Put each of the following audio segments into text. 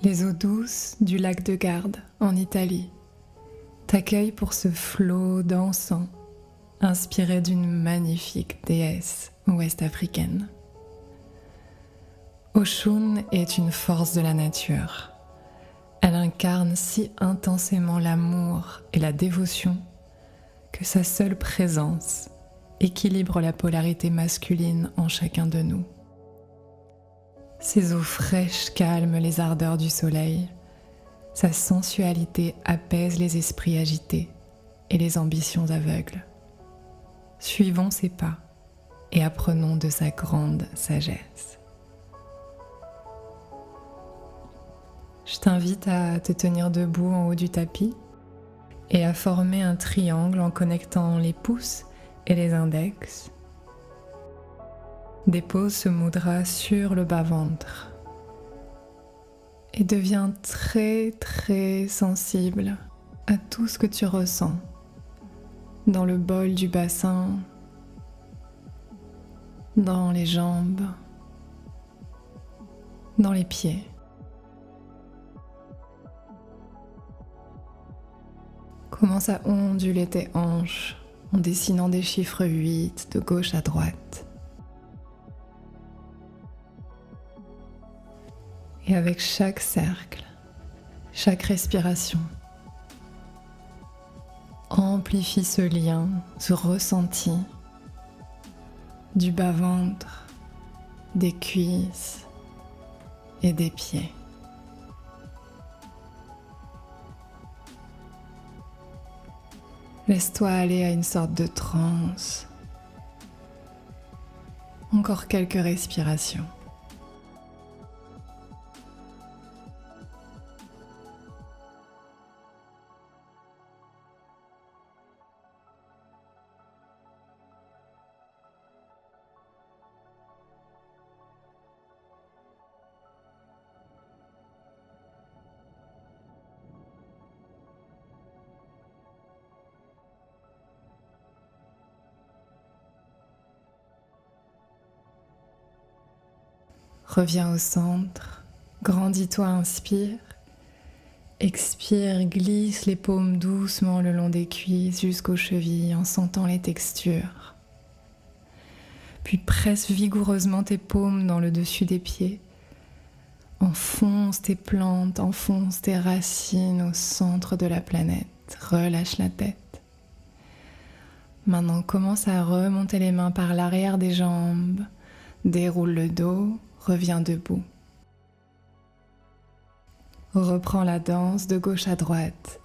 Les eaux douces du lac de Garde, en Italie, t'accueillent pour ce flot dansant, inspiré d'une magnifique déesse ouest-africaine. Oshun est une force de la nature. Elle incarne si intensément l'amour et la dévotion que sa seule présence équilibre la polarité masculine en chacun de nous. Ses eaux fraîches calment les ardeurs du soleil, sa sensualité apaise les esprits agités et les ambitions aveugles. Suivons ses pas et apprenons de sa grande sagesse. Je t'invite à te tenir debout en haut du tapis et à former un triangle en connectant les pouces et les index. Dépose ce mudra sur le bas-ventre et deviens très très sensible à tout ce que tu ressens dans le bol du bassin, dans les jambes, dans les pieds. Commence à onduler tes hanches en dessinant des chiffres 8 de gauche à droite. Et avec chaque cercle, chaque respiration, amplifie ce lien, ce ressenti du bas-ventre, des cuisses et des pieds. Laisse-toi aller à une sorte de transe. Encore quelques respirations. Reviens au centre, grandis-toi, inspire. Expire, glisse les paumes doucement le long des cuisses jusqu'aux chevilles en sentant les textures. Puis presse vigoureusement tes paumes dans le dessus des pieds. Enfonce tes plantes, enfonce tes racines au centre de la planète. Relâche la tête. Maintenant, commence à remonter les mains par l'arrière des jambes. Déroule le dos, reviens debout. Reprends la danse de gauche à droite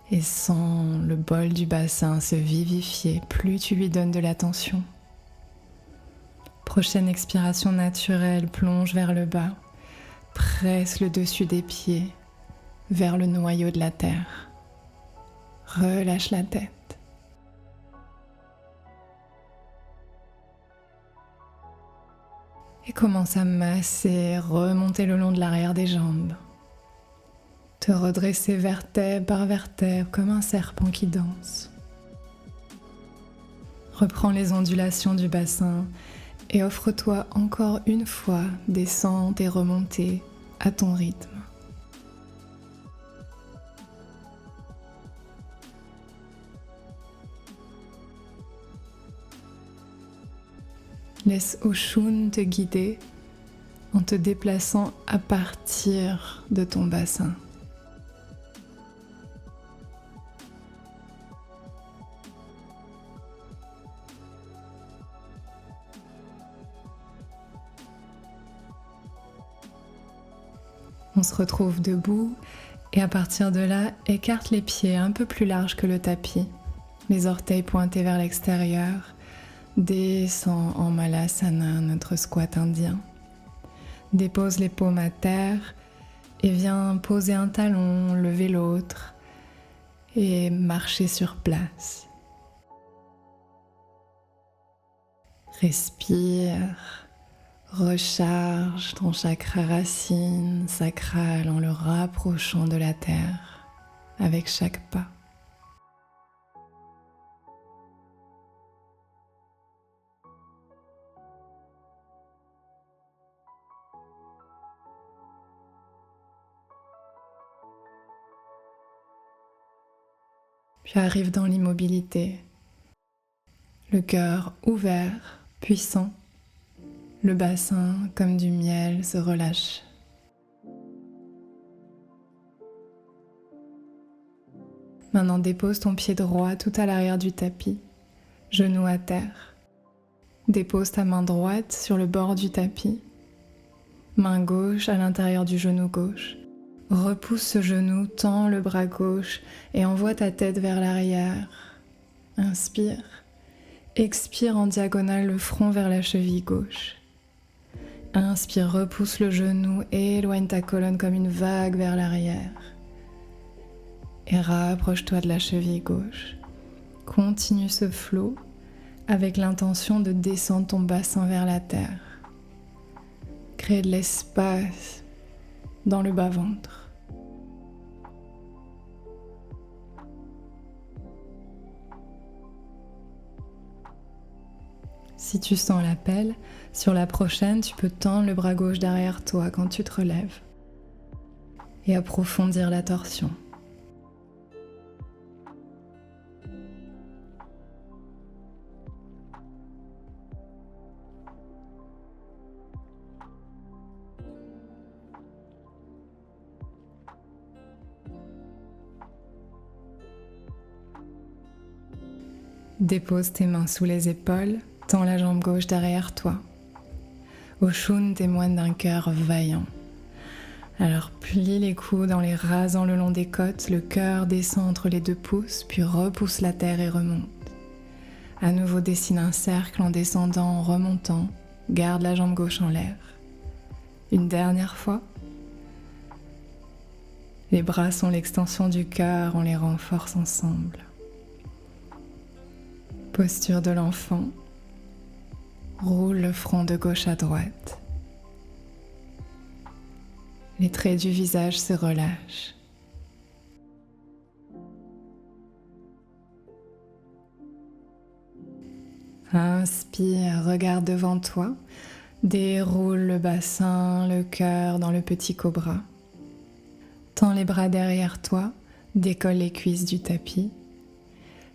et sens le bol du bassin se vivifier plus tu lui donnes de l'attention. Prochaine expiration naturelle, plonge vers le bas, presse le dessus des pieds vers le noyau de la terre. Relâche la tête. Et commence à masser, remonter le long de l'arrière des jambes. Te redresser vertèbre par vertèbre comme un serpent qui danse. Reprends les ondulations du bassin et offre-toi encore une fois descente et remontée à ton rythme. Laisse Oshun te guider en te déplaçant à partir de ton bassin. On se retrouve debout et à partir de là, écarte les pieds un peu plus larges que le tapis, les orteils pointés vers l'extérieur. Descends en Malasana, notre squat indien. Dépose les paumes à terre et viens poser un talon, lever l'autre et marcher sur place. Respire, recharge ton chakra racine sacral en le rapprochant de la terre avec chaque pas. puis arrive dans l'immobilité. Le cœur ouvert, puissant, le bassin comme du miel se relâche. Maintenant dépose ton pied droit tout à l'arrière du tapis, genou à terre. Dépose ta main droite sur le bord du tapis, main gauche à l'intérieur du genou gauche. Repousse ce genou, tends le bras gauche et envoie ta tête vers l'arrière. Inspire. Expire en diagonale le front vers la cheville gauche. Inspire, repousse le genou et éloigne ta colonne comme une vague vers l'arrière. Et rapproche-toi de la cheville gauche. Continue ce flot avec l'intention de descendre ton bassin vers la terre. Crée de l'espace dans le bas-ventre. Si tu sens l'appel, sur la prochaine, tu peux tendre le bras gauche derrière toi quand tu te relèves et approfondir la torsion. Dépose tes mains sous les épaules, tends la jambe gauche derrière toi. Oshun témoigne d'un cœur vaillant. Alors plie les coudes en les rasant le long des côtes, le cœur descend entre les 2 pouces, puis repousse la terre et remonte. À nouveau dessine un cercle en descendant, en remontant, garde la jambe gauche en l'air. Une dernière fois. Les bras sont l'extension du cœur, on les renforce ensemble. Posture de l'enfant. Roule le front de gauche à droite. Les traits du visage se relâchent. Inspire, regarde devant toi. Déroule le bassin, le cœur dans le petit cobra. Tends les bras derrière toi, décolle les cuisses du tapis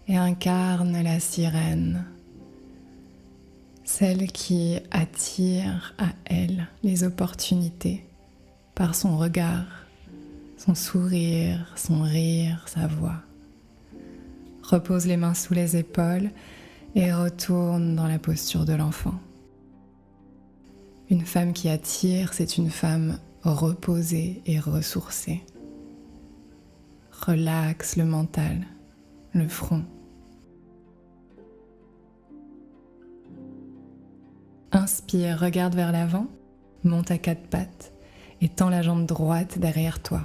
et incarne la sirène. Celle qui attire à elle les opportunités par son regard, son sourire, son rire, sa voix. Repose les mains sous les épaules et retourne dans la posture de l'enfant. Une femme qui attire, c'est une femme reposée et ressourcée. Relaxe le mental, le front. Inspire, regarde vers l'avant, monte à 4 pattes et tends la jambe droite derrière toi.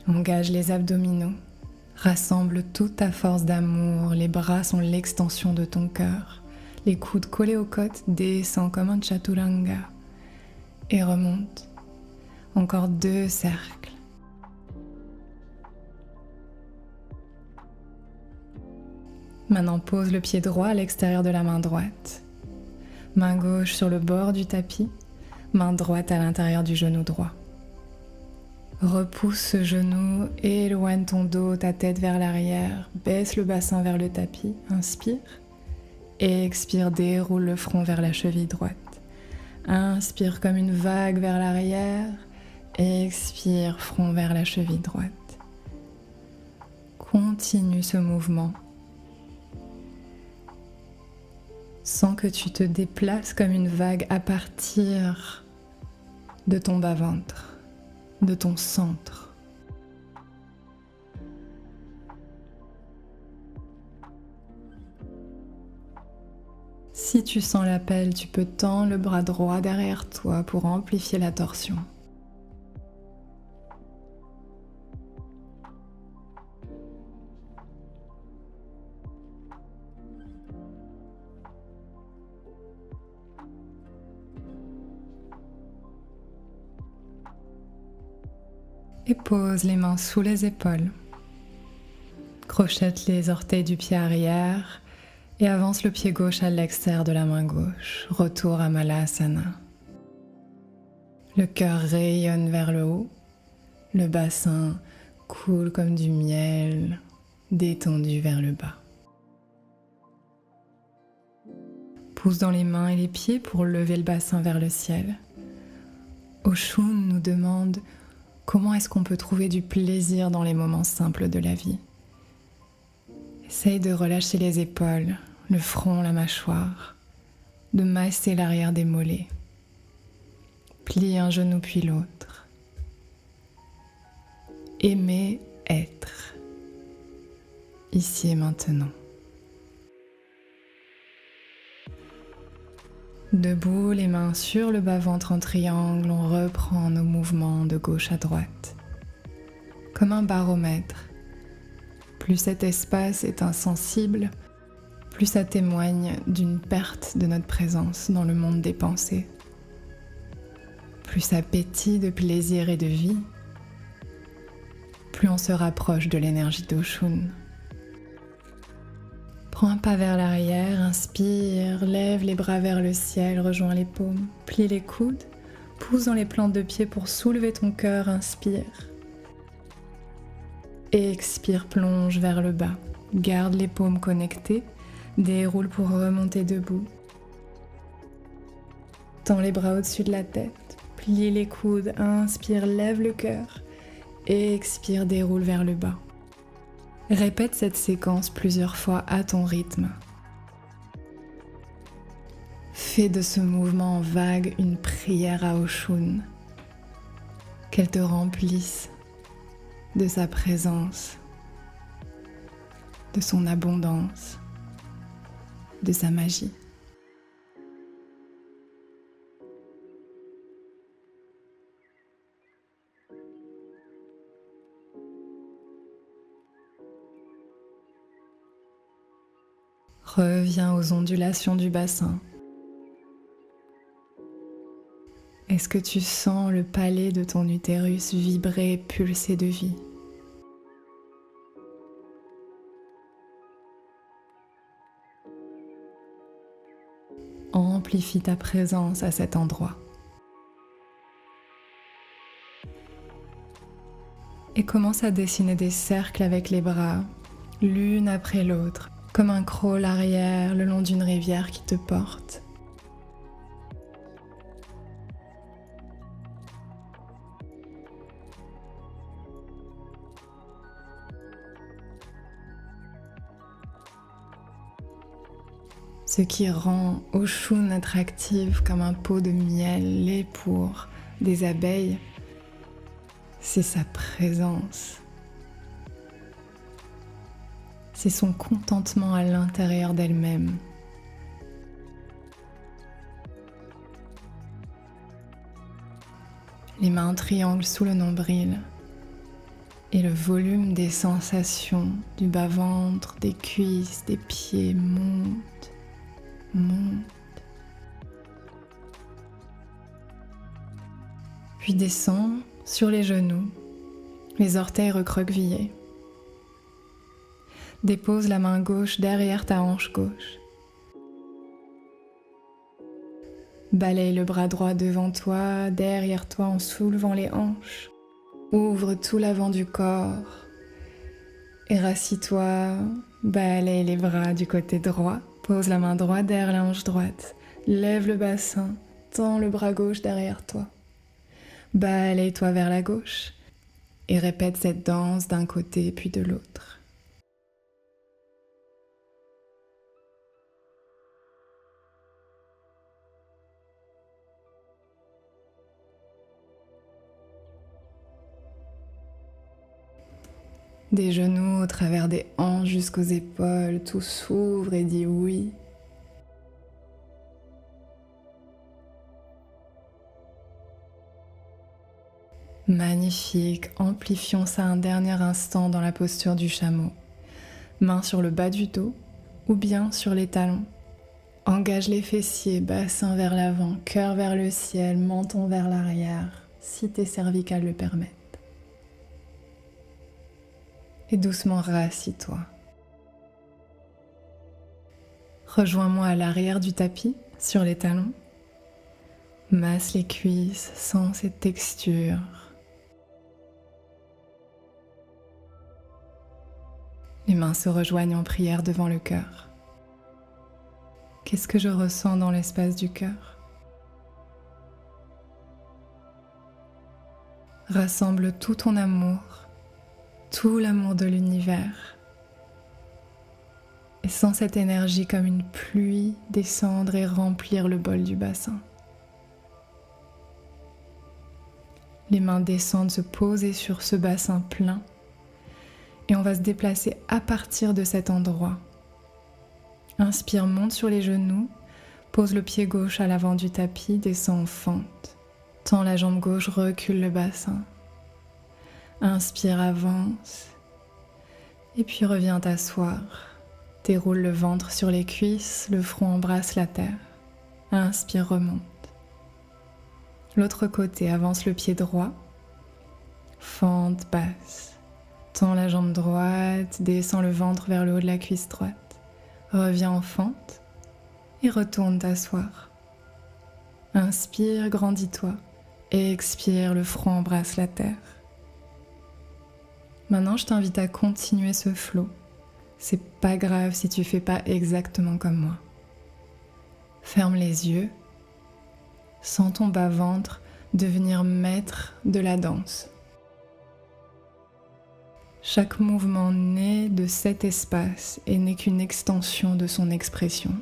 Engage les abdominaux, rassemble toute ta force d'amour, les bras sont l'extension de ton cœur, les coudes collés aux côtes, descends comme un chaturanga et remonte. Encore 2 cercles. Maintenant pose le pied droit à l'extérieur de la main droite. Main gauche sur le bord du tapis, main droite à l'intérieur du genou droit. Repousse ce genou, éloigne ton dos, ta tête vers l'arrière, baisse le bassin vers le tapis, inspire. Expire, déroule le front vers la cheville droite. Inspire comme une vague vers l'arrière, expire, front vers la cheville droite. Continue ce mouvement. Sens que tu te déplaces comme une vague à partir de ton bas-ventre, de ton centre. Si tu sens l'appel, tu peux tendre le bras droit derrière toi pour amplifier la torsion. Et pose les mains sous les épaules. Crochette les orteils du pied arrière et avance le pied gauche à l'extérieur de la main gauche. Retour à Malasana. Le cœur rayonne vers le haut. Le bassin coule comme du miel détendu vers le bas. Pousse dans les mains et les pieds pour lever le bassin vers le ciel. Oshun nous demande comment est-ce qu'on peut trouver du plaisir dans les moments simples de la vie. Essaye de relâcher les épaules, le front, la mâchoire, de masser l'arrière des mollets. Plie un genou puis l'autre. Aimer être, ici et maintenant. Debout, les mains sur le bas-ventre en triangle, on reprend nos mouvements de gauche à droite. Comme un baromètre, plus cet espace est insensible, plus ça témoigne d'une perte de notre présence dans le monde des pensées. Plus ça pétille de plaisir et de vie, plus on se rapproche de l'énergie d'Oshun. Prends un pas vers l'arrière, inspire, lève les bras vers le ciel, rejoins les paumes, plie les coudes, pousse dans les plantes de pied pour soulever ton cœur, inspire. Expire, plonge vers le bas, garde les paumes connectées, déroule pour remonter debout. Tends les bras au-dessus de la tête, plie les coudes, inspire, lève le cœur, expire, déroule vers le bas. Répète cette séquence plusieurs fois à ton rythme. Fais de ce mouvement vague une prière à Oshun, qu'elle te remplisse de sa présence, de son abondance, de sa magie. Reviens aux ondulations du bassin. Est-ce que tu sens le palais de ton utérus vibrer et pulser de vie? Amplifie ta présence à cet endroit. Et commence à dessiner des cercles avec les bras, l'une après l'autre, comme un crawl arrière le long d'une rivière qui te porte. Ce qui rend Oshun attractive comme un pot de miel, lait pour des abeilles, c'est sa présence. C'est son contentement à l'intérieur d'elle-même. Les mains en triangle sous le nombril et le volume des sensations du bas-ventre, des cuisses, des pieds monte. Puis descend sur les genoux, les orteils recroquevillés. Dépose la main gauche derrière ta hanche gauche. Balaye le bras droit devant toi, derrière toi en soulevant les hanches. Ouvre tout l'avant du corps. Et rassis-toi, balaye les bras du côté droit. Pose la main droite derrière la hanche droite. Lève le bassin, tends le bras gauche derrière toi. Balaye-toi vers la gauche et répète cette danse d'un côté puis de l'autre. Des genoux au travers des hanches jusqu'aux épaules, tout s'ouvre et dit oui. Magnifique, amplifions ça un dernier instant dans la posture du chameau. Main sur le bas du dos ou bien sur les talons. Engage les fessiers, bassin vers l'avant, cœur vers le ciel, menton vers l'arrière, si tes cervicales le permettent. Et doucement rassis-toi. Rejoins-moi à l'arrière du tapis, sur les talons. Masse les cuisses, sens cette texture. Les mains se rejoignent en prière devant le cœur. Qu'est-ce que je ressens dans l'espace du cœur? Rassemble tout ton amour, tout l'amour de l'univers. Et sens cette énergie comme une pluie descendre et remplir le bol du bassin. Les mains descendent se poser sur ce bassin plein et on va se déplacer à partir de cet endroit. Inspire, monte sur les genoux, pose le pied gauche à l'avant du tapis, descend en fente. Tends la jambe gauche, recule le bassin. Inspire, avance et puis reviens t'asseoir. Déroule le ventre sur les cuisses, le front embrasse la terre. Inspire, remonte. L'autre côté, avance le pied droit. Fente basse. Tends la jambe droite, descends le ventre vers le haut de la cuisse droite. Reviens en fente et retourne t'asseoir. Inspire, grandis-toi. Expire, le front embrasse la terre. Maintenant, je t'invite à continuer ce flow. C'est pas grave si tu fais pas exactement comme moi. Ferme les yeux. Sens ton bas-ventre devenir maître de la danse. Chaque mouvement naît de cet espace et n'est qu'une extension de son expression.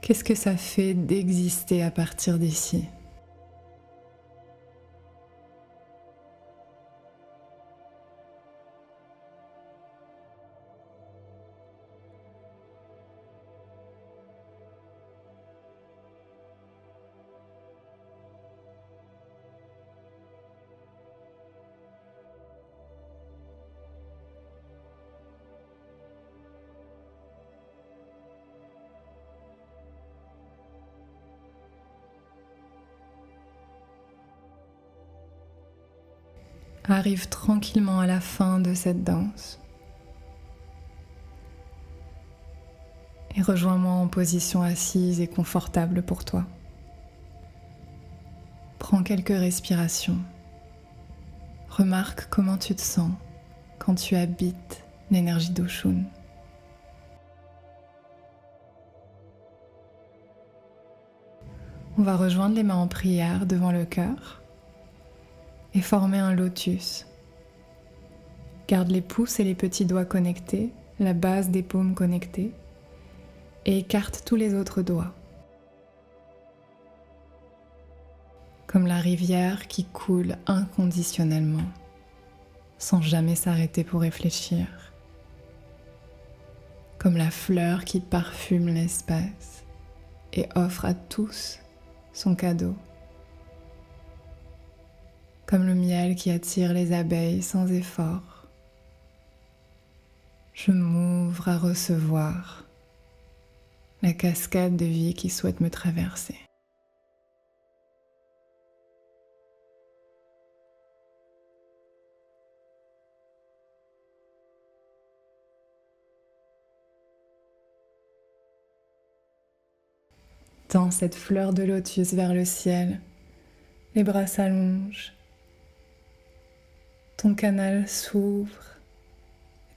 Qu'est-ce que ça fait d'exister à partir d'ici ? Arrive tranquillement à la fin de cette danse et rejoins-moi en position assise et confortable pour toi. Prends quelques respirations. Remarque comment tu te sens quand tu habites l'énergie d'Oshun. On va rejoindre les mains en prière devant le cœur et former un lotus. Garde les pouces et les petits doigts connectés, la base des paumes connectée, et écarte tous les autres doigts. Comme la rivière qui coule inconditionnellement, sans jamais s'arrêter pour réfléchir. Comme la fleur qui parfume l'espace et offre à tous son cadeau. Comme le miel qui attire les abeilles sans effort. Je m'ouvre à recevoir la cascade de vie qui souhaite me traverser. Tends cette fleur de lotus vers le ciel, les bras s'allongent. Ton canal s'ouvre,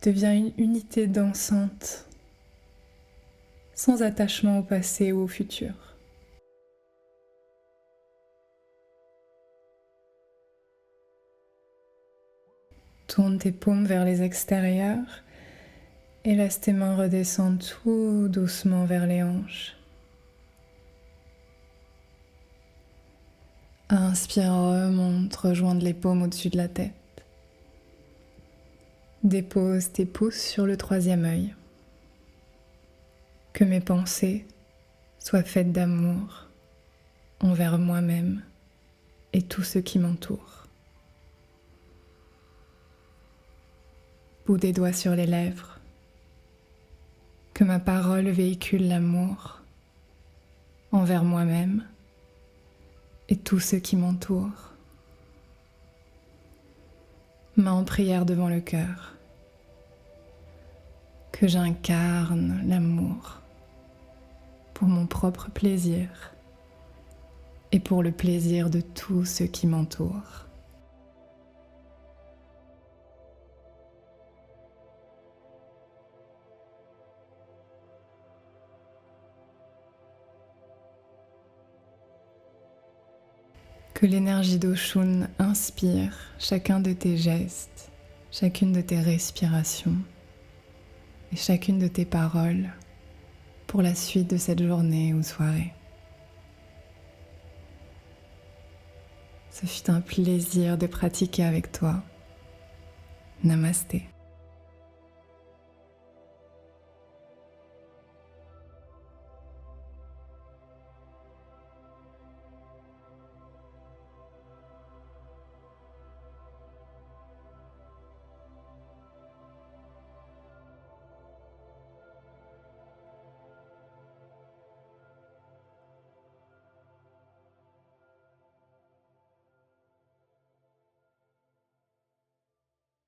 devient une unité dansante, sans attachement au passé ou au futur. Tourne tes paumes vers les extérieurs et laisse tes mains redescendre tout doucement vers les hanches. Inspire, remonte, rejoindre les paumes au-dessus de la tête. Dépose tes pouces sur le troisième œil. Que mes pensées soient faites d'amour envers moi-même et tous ceux qui m'entourent. Bout des doigts sur les lèvres. Que ma parole véhicule l'amour envers moi-même et tous ceux qui m'entourent. Main en prière devant le cœur. Que j'incarne l'amour pour mon propre plaisir et pour le plaisir de tous ceux qui m'entourent. Que l'énergie d'Oshun inspire chacun de tes gestes, chacune de tes respirations et chacune de tes paroles pour la suite de cette journée ou soirée. Ce fut un plaisir de pratiquer avec toi. Namasté.